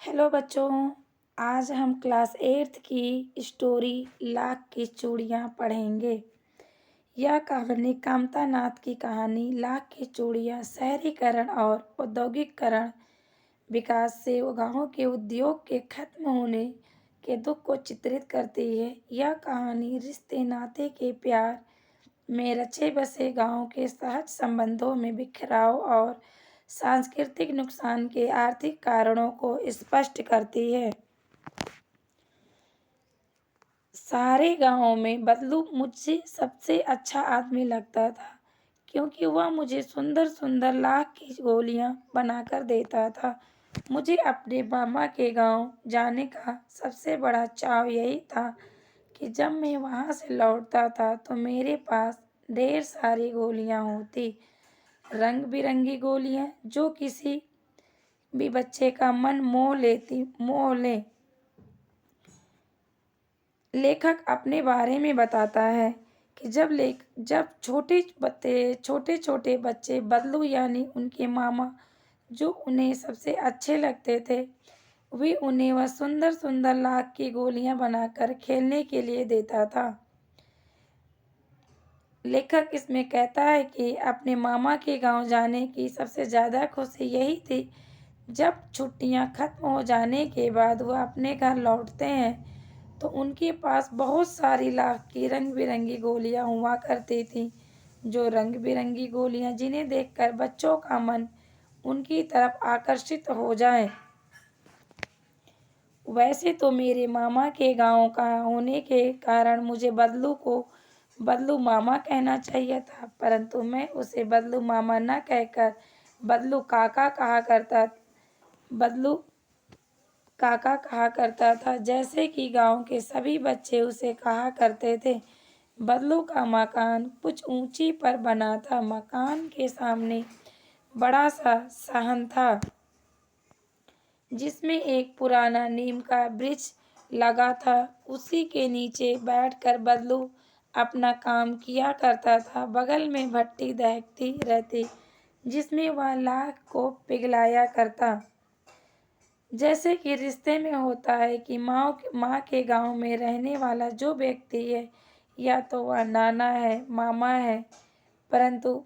Hello बच्चों। आज हम क्लास 8th की स्टोरी लाख की चूड़ियाँ पढ़ेंगे। यह कहानी कामता नाथ की कहानी लाख की चूड़ियाँ शहरीकरण और औद्योगिकरण विकास से गाँव के उद्योग के खत्म होने के दुख को चित्रित करती है। यह कहानी रिश्ते नाते के प्यार में रचे बसे गाँव के सहज संबंधों में बिखराव और सांस्कृतिक नुकसान के आर्थिक कारणों को स्पष्ट करती है। सारे गांव में बदलू मुझसे सबसे अच्छा आदमी लगता था, क्योंकि वह मुझे सुंदर सुंदर लाख की गोलियां बनाकर देता था। मुझे अपने मामा के गांव जाने का सबसे बड़ा चाव यही था कि जब मैं वहां से लौटता था तो मेरे पास ढेर सारी गोलियां होती, रंग बिरंगी गोलियां जो किसी भी बच्चे का मन मोह ले। लेखक अपने बारे में बताता है कि जब छोटे छोटे बच्चे बदलू यानी उनके मामा जो उन्हें सबसे अच्छे लगते थे, वे उन्हें वह सुंदर सुंदर लाख की गोलियां बनाकर खेलने के लिए देता था। लेखक इसमें कहता है कि अपने मामा के गांव जाने की सबसे ज़्यादा खुशी यही थी, जब छुट्टियां खत्म हो जाने के बाद वह अपने घर लौटते हैं तो उनके पास बहुत सारी लाख की रंग बिरंगी गोलियां हुआ करती थीं। जो रंग बिरंगी गोलियां जिन्हें देखकर बच्चों का मन उनकी तरफ आकर्षित हो जाए। वैसे तो मेरे मामा के गांव का होने के कारण मुझे बदलू को बदलू मामा कहना चाहिए था, परंतु मैं उसे बदलू मामा न कहकर बदलू काका कहा करता था, जैसे कि गांव के सभी बच्चे उसे कहा करते थे। बदलू का मकान कुछ ऊंची पर बना था। मकान के सामने बड़ा सा सहन था, जिसमें एक पुराना नीम का वृक्ष लगा था। उसी के नीचे बैठकर बदलू अपना काम किया करता था। बगल में भट्टी दहकती रहती, जिसमें वह लाख को पिघलाया करता। जैसे कि रिश्ते में होता है कि माँ के गांव में रहने वाला जो व्यक्ति है, या तो वह नाना है, मामा है, परंतु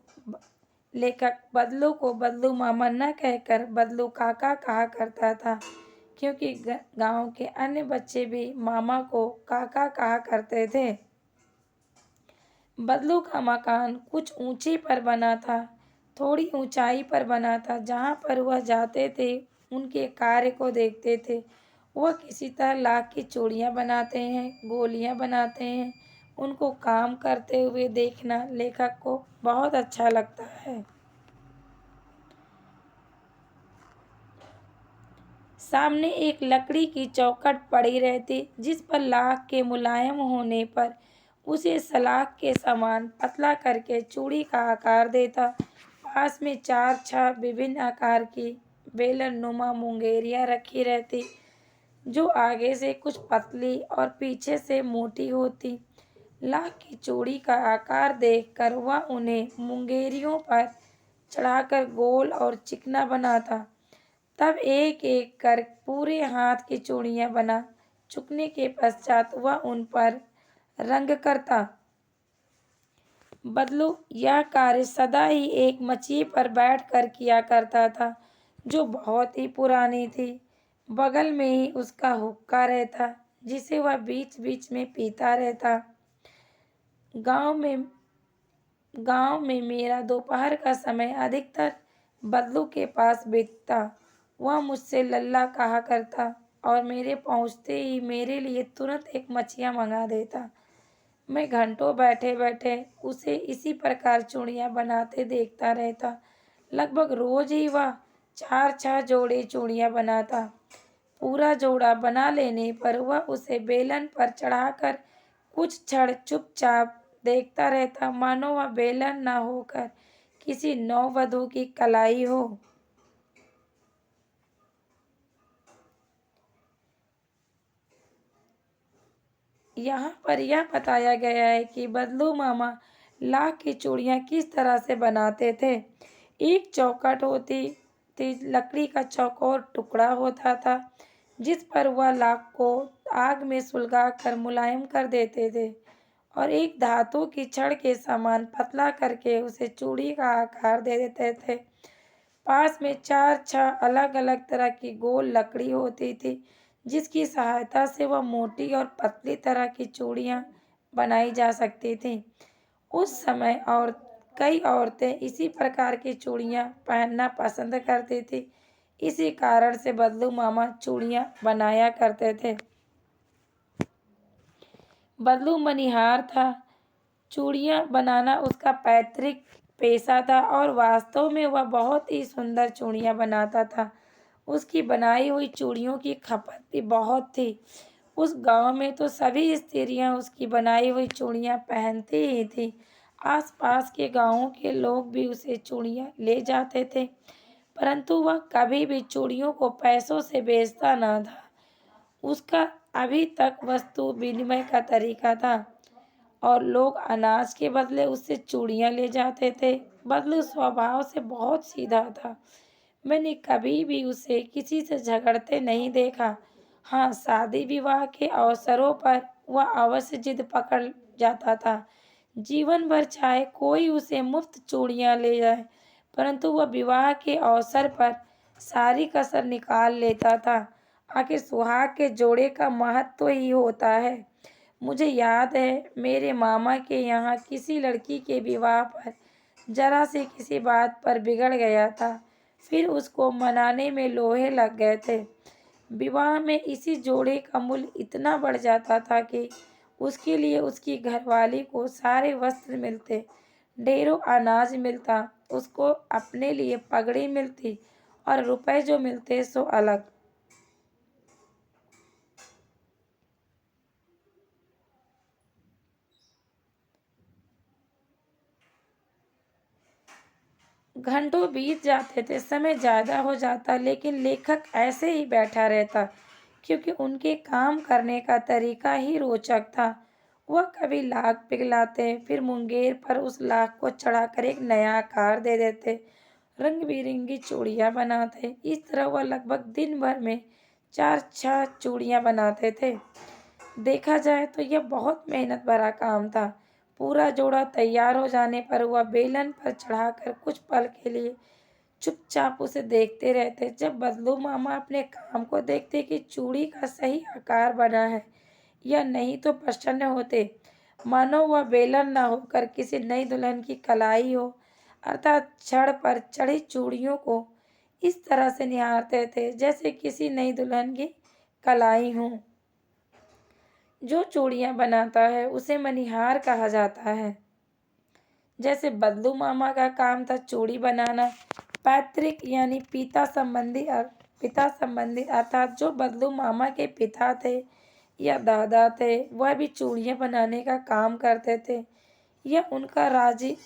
लेखक बदलू को बदलू मामा न कहकर बदलू काका कहा करता था, क्योंकि गांव के अन्य बच्चे भी मामा को काका कहा करते थे। बदलू का मकान कुछ ऊंची पर बना था, थोड़ी ऊंचाई पर बना था। जहां पर वह जाते थे, उनके कार्य को देखते थे। वह किसी तरह लाख की चूड़ियां बनाते हैं, गोलियां बनाते हैं। उनको काम करते हुए देखना लेखक को बहुत अच्छा लगता है। सामने एक लकड़ी की चौखट पड़ी रहती, जिस पर लाख के मुलायम होने पर उसे सलाख के समान पतला करके चूड़ी का आकार देता। पास में 4-6 विभिन्न आकार की बेलन नुमा मुंगेरियां रखी रहती, जो आगे से कुछ पतली और पीछे से मोटी होती। लाख की चूड़ी का आकार देखकर वह उन्हें मुंगेरियों पर चढ़ाकर गोल और चिकना बनाता। तब एक एक कर पूरे हाथ की चूड़ियां बना चुकने के पश्चात वह उन पर रंग करता। बदलू यह कार्य सदा ही एक मचिए पर बैठकर किया करता था, जो बहुत ही पुरानी थी। बगल में ही उसका हुक्का रहता, जिसे वह बीच बीच में पीता रहता। गांव में मेरा दोपहर का समय अधिकतर बदलू के पास बीतता। वह मुझसे लल्ला कहा करता और मेरे पहुंचते ही मेरे लिए तुरंत एक मछियाँ मंगा देता। मैं घंटों बैठे बैठे उसे इसी प्रकार चूड़ियाँ बनाते देखता रहता। लगभग रोज ही वह 4-6 जोड़े चूड़ियाँ बनाता। पूरा जोड़ा बना लेने पर वह उसे बेलन पर चढ़ाकर कुछ क्षण चुपचाप देखता रहता, मानो वह बेलन न होकर किसी नववधू की कलाई हो। यहाँ पर यह बताया गया है कि बदलू मामा लाख की चूड़ियाँ किस तरह से बनाते थे। एक चौखट होती, तेज लकड़ी का चौकोर टुकड़ा होता था, जिस पर वह लाख को आग में सुलगाकर मुलायम कर देते थे और एक धातु की छड़ के समान पतला करके उसे चूड़ी का आकार दे देते थे। पास में 4-6 अलग-अलग तरह की गोल लकड़ी होती थी, जिसकी सहायता से वह मोटी और पतली तरह की चूड़ियाँ बनाई जा सकती थीं। उस समय और कई औरतें इसी प्रकार की चूड़ियाँ पहनना पसंद करती थीं। इसी कारण से बदलू मामा चूड़ियाँ बनाया करते थे। बदलू मनिहार था। चूड़ियाँ बनाना उसका पैतृक पेशा था और वास्तव में वह बहुत ही सुंदर चूड़ियाँ बनाता था। उसकी बनाई हुई चूड़ियों की खपत भी बहुत थी। उस गांव में तो सभी स्त्रियां उसकी बनाई हुई चूड़ियाँ पहनती ही थीं। आसपास के गांवों के लोग भी उसे चूड़ियाँ ले जाते थे, परंतु वह कभी भी चूड़ियों को पैसों से बेचता न था। उसका अभी तक वस्तु विनिमय का तरीका था और लोग अनाज के बदले उससे चूड़ियाँ ले जाते थे। बदलू स्वभाव से बहुत सीधा था। मैंने कभी भी उसे किसी से झगड़ते नहीं देखा। हाँ, शादी विवाह के अवसरों पर वह अवश्य जिद पकड़ जाता था। जीवन भर चाहे कोई उसे मुफ्त चूड़ियाँ ले जाए, परंतु वह विवाह के अवसर पर सारी कसर निकाल लेता था। आखिर सुहाग के जोड़े का महत्व ही होता है। मुझे याद है मेरे मामा के यहाँ किसी लड़की के विवाह पर जरा से किसी बात पर बिगड़ गया था, फिर उसको मनाने में लोहे लग गए थे। विवाह में इसी जोड़े का मूल्य इतना बढ़ जाता था कि उसके लिए उसकी घरवाली को सारे वस्त्र मिलते, ढेरों अनाज मिलता, उसको अपने लिए पगड़ी मिलती और रुपए जो मिलते सो अलग। घंटों बीत जाते थे, समय ज़्यादा हो जाता, लेकिन लेखक ऐसे ही बैठा रहता, क्योंकि उनके काम करने का तरीका ही रोचक था। वह कभी लाख पिघलाते, फिर मुंगेर पर उस लाख को चढ़ाकर एक नया आकार दे देते, रंग बिरंगी चूड़ियाँ बनाते। इस तरह वह लगभग दिन भर में 4-6 चूड़ियाँ बनाते थे। देखा जाए तो यह बहुत मेहनत भरा काम था। पूरा जोड़ा तैयार हो जाने पर वह बेलन पर चढ़ाकर कुछ पल के लिए चुपचाप उसे देखते रहते। जब बदलू मामा अपने काम को देखते कि चूड़ी का सही आकार बना है या नहीं, तो प्रसन्न होते, मानो वह बेलन न होकर किसी नई दुल्हन की कलाई हो, अर्थात छड़ पर चढ़ी चूड़ियों को इस तरह से निहारते थे जैसे किसी नई दुल्हन की कलाई हो। जो चूड़ियाँ बनाता है उसे मनिहार कहा जाता है। जैसे बदलू मामा का काम था चूड़ी बनाना, पैतृक यानी पिता संबंधी अर्थात जो बदलू मामा के पिता थे या दादा थे, वह भी चूड़ियाँ बनाने का काम करते थे। यह उनका राजी